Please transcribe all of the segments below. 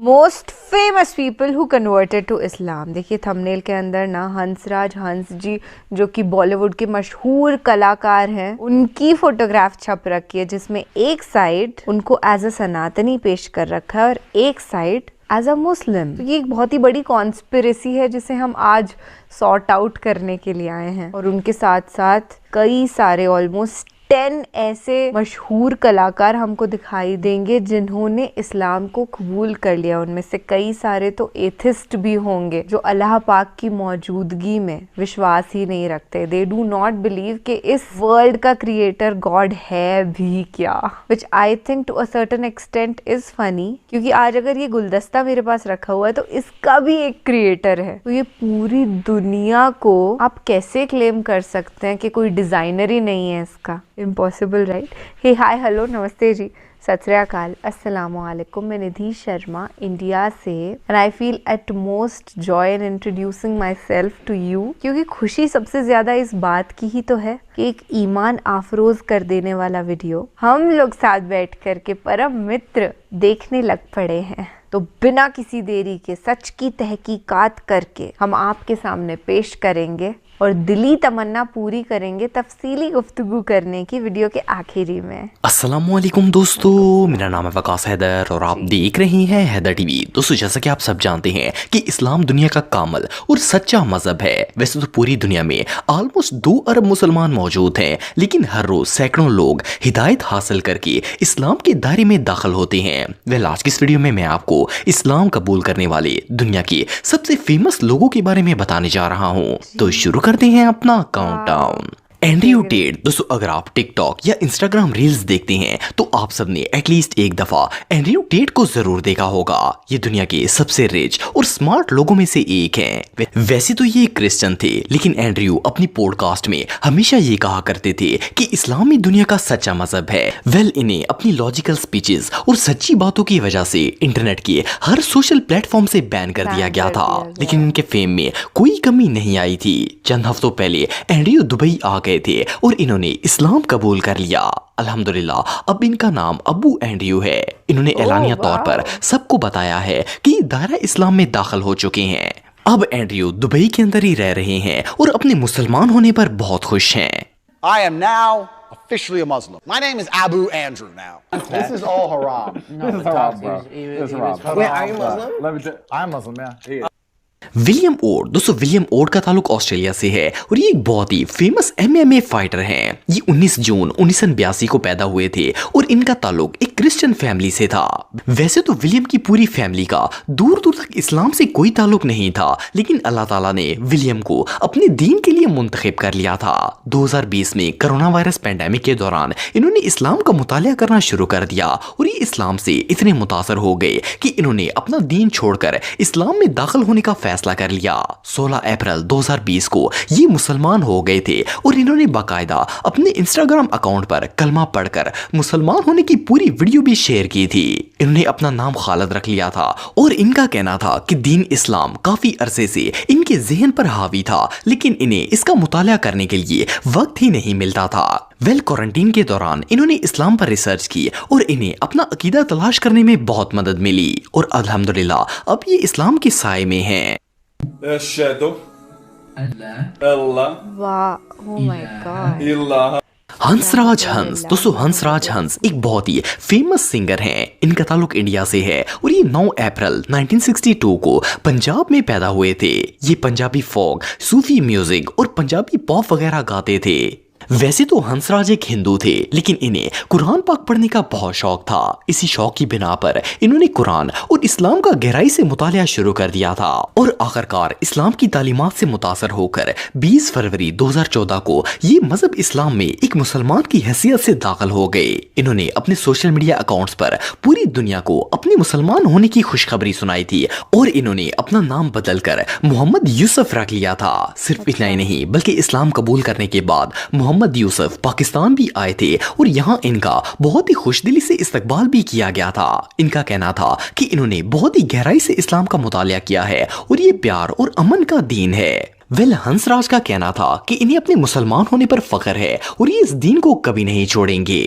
Most famous people who converted to Islam. देखिए thumbnail के अंदर ना हंसराज हंस जी जो कि बॉलीवुड के मशहूर कलाकार हैं, उनकी फोटोग्राफ छप रखी है, जिसमें एक साइड उनको एज अ सनातनी पेश कर रखा है और एक साइड एज अ मुस्लिम। तो ये एक बहुत ही बड़ी कॉन्स्पिरेसी है जिसे हम आज सॉर्ट आउट करने के लिए आए हैं। और उनके साथ साथ कई सारे ऑलमोस्ट 10 ऐसे मशहूर कलाकार हमको दिखाई देंगे जिन्होंने इस्लाम को कबूल कर लिया। उनमें से कई सारे तो एथिस्ट भी होंगे जो अल्लाह पाक की मौजूदगी में विश्वास ही नहीं रखते। दे डू नॉट बिलीव कि इस वर्ल्ड का क्रिएटर गॉड है भी क्या, which I think to a certain extent is funny, क्योंकि आज अगर ये गुलदस्ता मेरे पास रखा हुआ है तो इसका भी एक क्रिएटर है। तो ये पूरी दुनिया को आप कैसे क्लेम कर सकते हैं कि कोई डिजाइनर ही नहीं है इसका? Impossible, right? Hey hi hello नमस्ते जी, सत श्री अकाल, अस्सलाम वालेकुम। मैं निधि शर्मा इंडिया से, and I feel utmost joy in introducing myself to you, क्योंकि खुशी सबसे ज्यादा इस बात की ही तो है कि एक ईमान आफरोज कर देने वाला वीडियो हम लोग साथ बैठ कर के परम मित्र देखने लग पड़े हैं। तो बिना किसी देरी के सच की तहकीकात करके हम आपके सामने पेश करेंगे और दिली तमन्ना पूरी करेंगे तफसीली गुफ्तगू करने की वीडियो के आखिरी में। अस्सलामुअलैकुम दोस्तों, मेरा नाम है वकास हैदर और आप देख रहे हैं हैदर टीवी। दोस्तों जैसा कि आप सब जानते हैं कि इस्लाम दुनिया का कामल और सच्चा मजहब है। वैसे तो पूरी दुनिया में ऑलमोस्ट 2 अरब मुसलमान मौजूद हैं, लेकिन हर रोज सैकड़ों लोग हिदायत हासिल करके इस्लाम के दायरे में दाखिल होते हैं। वेल आज की इस वीडियो में मैं आपको इस्लाम कबूल करने वाले दुनिया के सबसे फेमस लोगों के बारे में बताने जा रहा हूँ। तो शुरू करते हैं अपना काउंटडाउन। Andrew Tate. दोस्तों अगर आप टिकटॉक या इंस्टाग्राम रील्स देखते हैं तो आप सबने एटलीस्ट एक दफा एंड्रयू टेट को जरूर देखा होगा। ये दुनिया के सबसे रिच और स्मार्ट लोगों में से एक हैं। वैसे तो ये क्रिश्चियन थे, लेकिन एंड्रयू अपनी पॉडकास्ट में हमेशा ये कहा करते थे कि इस्लाम ही दुनिया का सच्चा मजहब है। वेल इन्हें अपनी लॉजिकल स्पीचेस और सच्ची बातों की वजह से इंटरनेट के हर सोशल प्लेटफॉर्म से बैन कर दिया गया था, लेकिन इनके फेम में कोई कमी नहीं आई थी। चंद हफ्तों पहले एंड्रयू दुबई आ गए थे और इन्होंने इस्लाम कबूल कर लिया। अल्हम्दुलिल्लाह अब इनका नाम अबू एंड्रयू है। इन्होंने एलानिया तौर पर सबको बताया है कि दायरा इस्लाम में दाखिल हो चुके हैं। अब एंड्रयू दुबई के अंदर ही रह रहे हैं और अपने मुसलमान होने पर बहुत खुश हैं। I am now officially a Muslim. My name is Abu Andrew now. This is all haram. This is haram, bro. This is haram. Wait, are you Muslim? I'm Muslim, yeah. William Ode. दोस्तों William Ode का ताल्लुक Australia से है और ये एक बहुत ही famous MMA fighter हैं। ये 19 जून 1982 को पैदा हुए थे और इनका ताल्लुक एक क्रिश्चियन फैमिली से था। वैसे तो विलियम की पूरी फैमिली का दूर दूर तक इस्लाम से कोई ताल्लुक नहीं था, लेकिन अल्लाह ताला ने विलियम को अपने दीन के लिए मुंतखब कर लिया था। 2020 में कोरोना वायरस पैंडेमिक के दौरान इन्होंने इस्लाम का मुतालिया करना शुरू कर दिया और ये इस्लाम से इतने मुतासर हो गए कि इन्होंने अपना दीन छोड़कर इस्लाम में दाखिल होने का फैसला कर लिया। 16 अप्रैल 2020 को ये मुसलमान हो गए थे और इन्होंने बाकायदा अपने इंस्टाग्राम अकाउंट पर कलमा पढ़कर मुसलमान होने की पूरी वीडियो भी शेयर की थी। इन्होंने अपना नाम खालिद रख लिया था और इनका कहना था कि दीन इस्लाम काफी अरसे से इनके जहन पर हावी था, लेकिन इन्हें इसका मुताला करने के लिए वक्त ही नहीं मिलता था। वेल क्वारंटीन के दौरान इन्होंने इस्लाम पर रिसर्च की और इन्हें अपना अकीदा तलाश करने में बहुत मदद मिली और अल्हम्दुलिल्लाह अब ये इस्लाम के साए में हैं। वाह, oh my God. Hansraj Hans. दोस्तों हंसराज हंस एक बहुत ही फेमस सिंगर हैं। इनका ताल्लुक इंडिया से है और ये 9 अप्रैल 1962 को पंजाब में पैदा हुए थे। ये पंजाबी फोक, सूफी म्यूजिक और पंजाबी पॉप वगैरह गाते थे। वैसे तो हंसराज एक हिंदू थे, लेकिन इन्हें कुरान पाक पढ़ने का बहुत शौक था। इसी शौक की बिना पर इन्होंने कुरान और इस्लाम का गहराई से मुतालिया शुरू कर दिया था और आखिरकार इस्लाम की तालीमात से मुतासर होकर 20 फरवरी 2014 को ये मजहब इस्लाम में एक मुसलमान की हैसियत से दाखिल हो गए। इन्होंने अपने सोशल मीडिया अकाउंट्स पर पूरी दुनिया को अपने मुसलमान होने की खुशखबरी सुनाई थी और इन्होंने अपना नाम बदलकर मोहम्मद यूसुफ रख लिया था। सिर्फ इतना ही नहीं बल्कि इस्लाम कबूल करने के बाद मोहम्मद यूसुफ पाकिस्तान भी आए थे और यहाँ इनका बहुत ही खुशदिली से इस्तकबाल भी किया गया था। इनका कहना था कि इन्होंने बहुत ही गहराई से इस्लाम का मुतालिया किया है और ये प्यार और अमन का दीन है। वेल हंसराज का कहना था कि इन्हें अपने मुसलमान होने पर फख्र है और ये इस दीन को कभी नहीं छोड़ेंगे।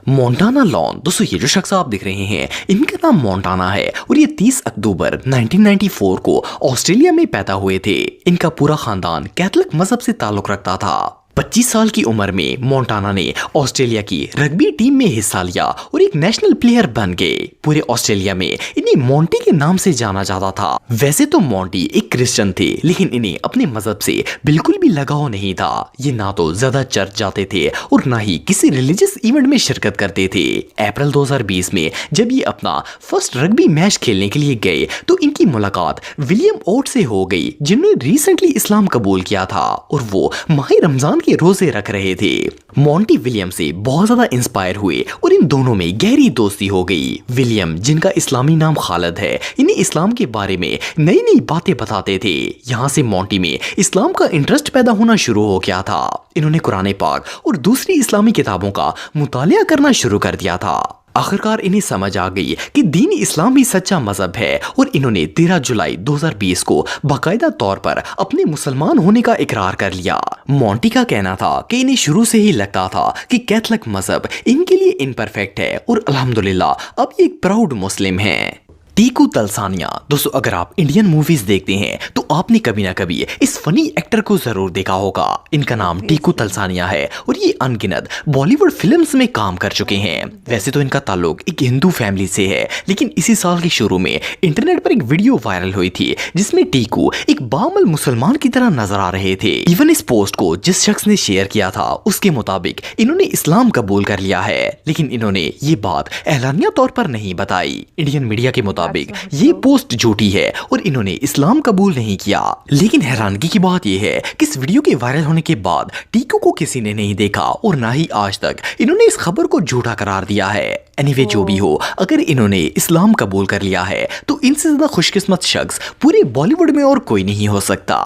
मोंटाना लॉन, दोस्तों ये जो शख्स आप देख रहे हैं इनका नाम मोंटाना है और ये 30 अक्टूबर 1994 को ऑस्ट्रेलिया में पैदा हुए थे। इनका पूरा खानदान कैथोलिक मजहब से ताल्लुक रखता था। 25 साल की उम्र में मोंटाना ने ऑस्ट्रेलिया की रग्बी टीम में हिस्सा लिया और एक नेशनल प्लेयर बन गए। पूरे ऑस्ट्रेलिया में इन्हें मोंटी के नाम से जाना जाता था। वैसे तो मोंटी एक क्रिश्चियन थे, लेकिन इन्हें अपने मजहब से बिल्कुल भी लगाव नहीं था। ये ना तो ज्यादा चर्च जाते थे और ना ही किसी रिलीजियस इवेंट में शिरकत करते थे। अप्रैल 2020 में जब ये अपना फर्स्ट रग्बी मैच खेलने के लिए गए तो इनकी मुलाकात विलियम ओट से हो गई, जिन्होंने रिसेंटली इस्लाम कबूल किया था और वो माह रमजान के रोजे रख रहे थे। मोंटी विलियम से बहुत ज्यादा इंस्पायर हुए और इन दोनों में गहरी दोस्ती हो गई। विलियम, जिनका इस्लामी नाम खालिद है, इन्हें इस्लाम के बारे में नई नई बातें बताते थे। यहाँ से मोंटी में इस्लाम का इंटरेस्ट पैदा होना शुरू हो गया था। इन्होंने कुरान पाक और दूसरी इस्लामी किताबों का मुतालिया करना शुरू कर दिया था। आखिरकार इन्हें समझ आ गई कि दीन इस्लाम ही सच्चा मजहब है और इन्होंने 13 जुलाई 2020 को बाकायदा तौर पर अपने मुसलमान होने का इकरार कर लिया। मोंटी का कहना था कि इन्हें शुरू से ही लगता था कि कैथोलिक मजहब इनके लिए इनपरफेक्ट है और अल्हम्दुलिल्लाह अब ये एक प्राउड मुस्लिम हैं। टीकू तलसानिया, दोस्तों अगर आप इंडियन मूवीज देखते हैं तो आपने कभी ना कभी इस फनी एक्टर को जरूर देखा होगा। इनका नाम टीकू तलसानिया है और ये अनगिनत बॉलीवुड फिल्म्स में काम कर चुके हैं। वैसे तो इनका ताल्लुक एक हिंदू फैमिली से है, लेकिन इसी साल के शुरू में इंटरनेट पर एक वीडियो वायरल हुई थी जिसमें टीकू एक बामल मुसलमान की तरह नजर आ रहे थे। इवन इस पोस्ट को जिस शख्स ने शेयर किया था उसके मुताबिक इन्होंने इस्लाम कबूल कर लिया है, लेकिन इन्होंने ये बात एलानिया तौर पर नहीं बताई। इंडियन मीडिया के मुताबिक ये पोस्ट झूठी है और इन्होंने इस्लाम कबूल नहीं किया। लेकिन हैरानगी की बात यह है कि इस वीडियो के वायरल होने के बाद टीकू को किसी ने नहीं देखा और ना ही आज तक इन्होंने इस खबर को झूठा करार दिया है। एनीवे जो भी हो, अगर इन्होंने इस्लाम कबूल कर लिया है तो इनसे ज्यादा खुशकिस्मत शख्स पूरे बॉलीवुड में और कोई नहीं हो सकता।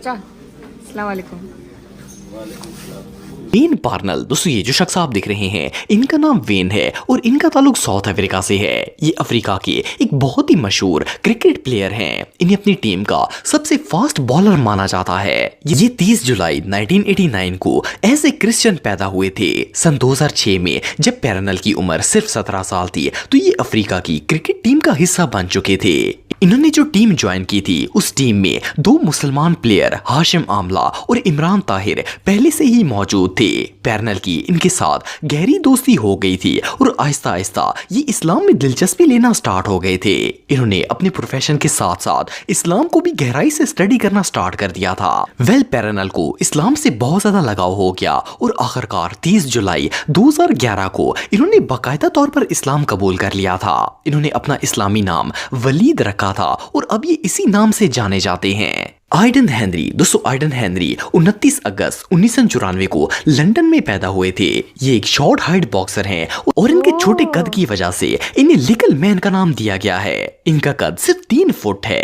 अस्सलाम वालेकुम। वेन पार्नल, दोस्तों ये जो शख्स आप दिख रहे हैं इनका नाम वेन है और इनका ताल्लुक साउथ अफ्रीका से है। ये अफ्रीका के एक बहुत ही मशहूर क्रिकेट प्लेयर हैं। इन्हें अपनी टीम का सबसे फास्ट बॉलर माना जाता है। ये 30 जुलाई 1989 को एज ए क्रिश्चियन पैदा हुए थे। सन 2006 में जब पैर्नल की उम्र सिर्फ 17 साल थी तो ये अफ्रीका की क्रिकेट टीम का हिस्सा बन चुके थे। इन्होंने जो टीम ज्वाइन की थी उस टीम में 2 मुसलमान प्लेयर हाशिम आमला और इमरान ताहिर पहले से ही मौजूद थे। पैर्नल की इनके साथ गहरी दोस्ती हो गई थी और आहिस्ता आहिस्ता ये इस्लाम में दिलचस्पी लेना स्टार्ट हो गए थे। इन्होंने अपने प्रोफेशन के साथ साथ इस्लाम को भी गहराई से स्टडी करना स्टार्ट कर दिया था। पैर्नल को इस्लाम से बहुत ज्यादा लगाव हो गया और आखिरकार 30 जुलाई 2011 को इन्होंने बाकायदा तौर पर इस्लाम कबूल कर लिया था। इन्होंने अपना इस्लामी नाम वलीद रखा था और अब ये इसी नाम से जाने जाते हैं। आइडन हेनरी, दोस्तों आइडन हेनरी 29 अगस्त 1994 को लंदन में पैदा हुए थे। ये एक शॉर्ट हाइट बॉक्सर हैं और इनके छोटे कद की वजह से इन्हें लिटिल मैन का नाम दिया गया है। इनका कद सिर्फ 3 फुट है।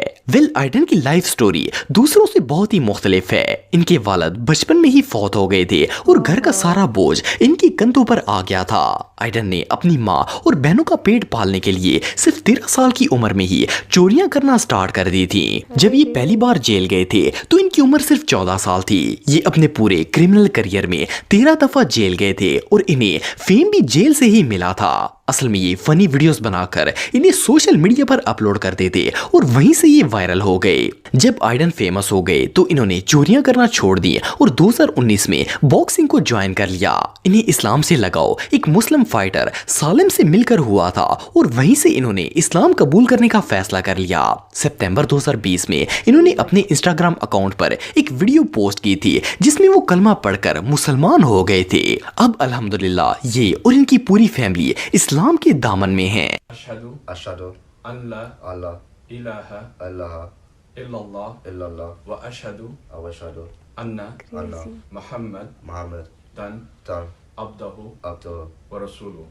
आइडन की लाइफ स्टोरी दूसरों से बहुत ही मुख्तलिफ है। इनके वालिद बचपन में ही फौत हो गए थे और घर का सारा बोझ इनकी कंधों पर आ गया था। आइडन ने अपनी माँ और बहनों का पेट पालने के लिए सिर्फ 13 साल की उम्र में ही चोरियां करना स्टार्ट कर दी थी। जब ये पहली बार जेल गए थे तो इनकी उम्र सिर्फ 14 साल थी। ये अपने पूरे क्रिमिनल करियर में 13 दफा जेल गए थे और इन्हें फेम भी जेल से ही मिला था। असल में ये फनी वीडियोस बनाकर इन्हें सोशल मीडिया पर अपलोड करते थे और वहीं से ये वायरल हो गए। जब आइडन फेमस हो गए तो इन्होंने चोरियां करना छोड़ दी और 2019 में बॉक्सिंग को ज्वाइन कर लिया। इन्हें इस्लाम से लगाव एक मुस्लिम फाइटर सालिम से मिलकर हुआ था और वहीं से इन्होंने इस्लाम कबूल करने का फैसला कर लिया। सितंबर 2020 में इन्होंने अपने इंस्टाग्राम अकाउंट पर एक वीडियो पोस्ट की थी जिसमें वो कलमा पढ़कर मुसलमान हो गए थे। अब अल्हम्दुलिल्लाह ये और इनकी पूरी फैमिली इस्लाम के दामन में है। अशहदु अल्ला इलाहा इल्लल्लाह व अशहदु अन्ना मुहम्मद अब्दुहु व रसूलुहु।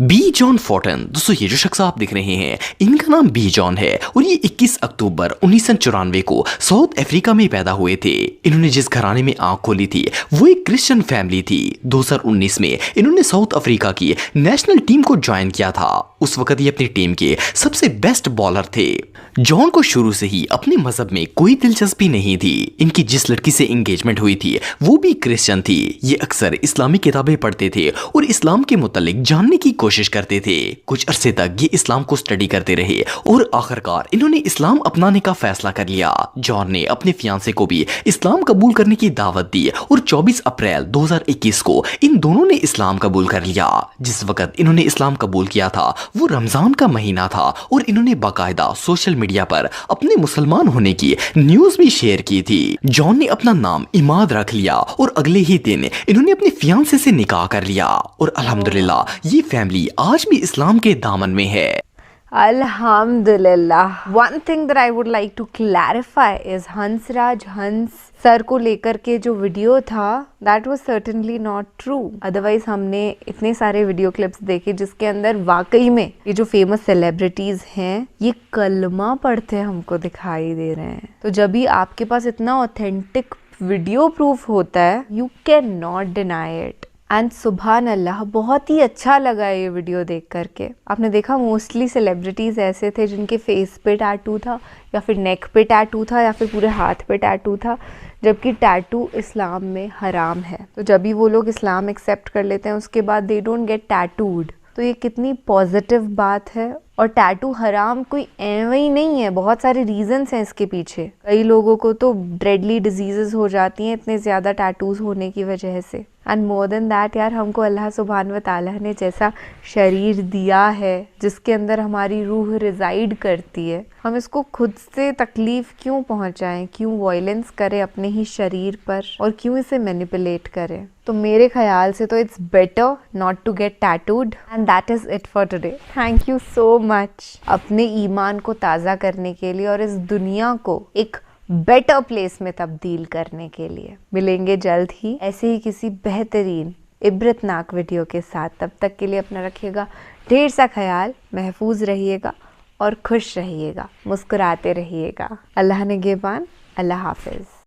बी जॉन फोर्टन, दोस्तों ये जो शख्स आप दिख रहे हैं इनका नाम बी जॉन है और ये 21 अक्टूबर 1994 को साउथ अफ्रीका में पैदा हुए थे। इन्होंने जिस घराने में आंख खोली थी वो एक क्रिश्चियन फैमिली थी। 2019 में इन्होंने साउथ अफ्रीका की नेशनल टीम को ज्वाइन किया था। उस वक्त ये अपनी टीम के सबसे बेस्ट बॉलर थे। जॉन को शुरू से ही अपने मजहब में कोई दिलचस्पी नहीं थी। इनकी जिस लड़की से एंगेजमेंट हुई थी वो भी क्रिश्चियन थी। ये अक्सर इस्लामी किताबें पढ़ते थे और इस्लाम के मुतालिक जानने की कोशिश करते थे। कुछ अरसे तक ये इस्लाम को स्टडी करते रहे और आखिरकार इन्होंने इस्लाम अपनाने का फैसला कर लिया। जॉन ने अपने फियांसे को भी इस्लाम कबूल करने की दावत दी और 24 अप्रैल 2021 को इन दोनों ने इस्लाम कबूल कर लिया। जिस वक्त इन्होंने इस्लाम कबूल किया था वो रमजान का महीना था और इन्होंने बाकायदा सोशल मीडिया पर अपने मुसलमान होने की न्यूज भी शेयर की थी। जॉन ने अपना नाम इमाद रख लिया और अगले ही दिन इन्होंने अपने फियांसे से निकाह कर लिया और अल्हम्दुलिल्लाह ये फैमिली आज भी इस्लाम के दामन में है। अल्हम्दुलिल्लाह। One thing that I would like to clarify is Hansraj Hans sir को लेकर के जो वीडियो था that was certainly not true. Otherwise हमने इतने सारे वीडियो क्लिप्स देखे जिसके अंदर वाकई में ये जो फेमस सेलिब्रिटीज हैं ये कलमा पढ़ते हमको दिखाई दे रहे हैं। तो जब भी आपके पास इतना ऑथेंटिक वीडियो प्रूफ होता है you can not deny it. And सुभान अल्लाह, बहुत ही अच्छा लगा ये वीडियो देख करके। आपने देखा मोस्टली सेलिब्रिटीज़ ऐसे थे जिनके फेस पे टैटू था या फिर नेक पे टैटू था या फिर पूरे हाथ पे टैटू था, जबकि टैटू इस्लाम में हराम है। तो जब भी वो लोग इस्लाम एक्सेप्ट कर लेते हैं उसके बाद दे डोंट गेट टैटूड। तो ये कितनी पॉजिटिव बात है। और टैटू हराम कोई एवं ही नहीं है, बहुत सारे रीजंस हैं इसके पीछे। कई लोगों को तो डेडली डिजीजेस हो जाती हैं इतने ज़्यादा टैटूज होने की वजह से। एंड मोर देन दैट यार, हमको अल्लाह सुब्हान व तआला ने जैसा शरीर दिया है जिसके अंदर हमारी रूह रिजाइड करती है, हम इसको खुद से तकलीफ़ क्यों पहुंचाएं, क्यों वायलेंस करें अपने ही शरीर पर और क्यों इसे मैनिपुलेट करें। तो मेरे ख्याल से तो it's better not to get tattooed. And that is it for today. Thank you so much अपने ईमान को ताज़ा करने के लिए और इस दुनिया को एक बेटर प्लेस में तब्दील करने के लिए। मिलेंगे जल्द ही ऐसे ही किसी बेहतरीन इबरतनाक वीडियो के साथ। तब तक के लिए अपना रखिएगा ढेर सा ख्याल, महफूज रहिएगा और खुश रहिएगा, मुस्कुराते रहिएगा। अल्लाह निगहबान। अल्लाह हाफिज़।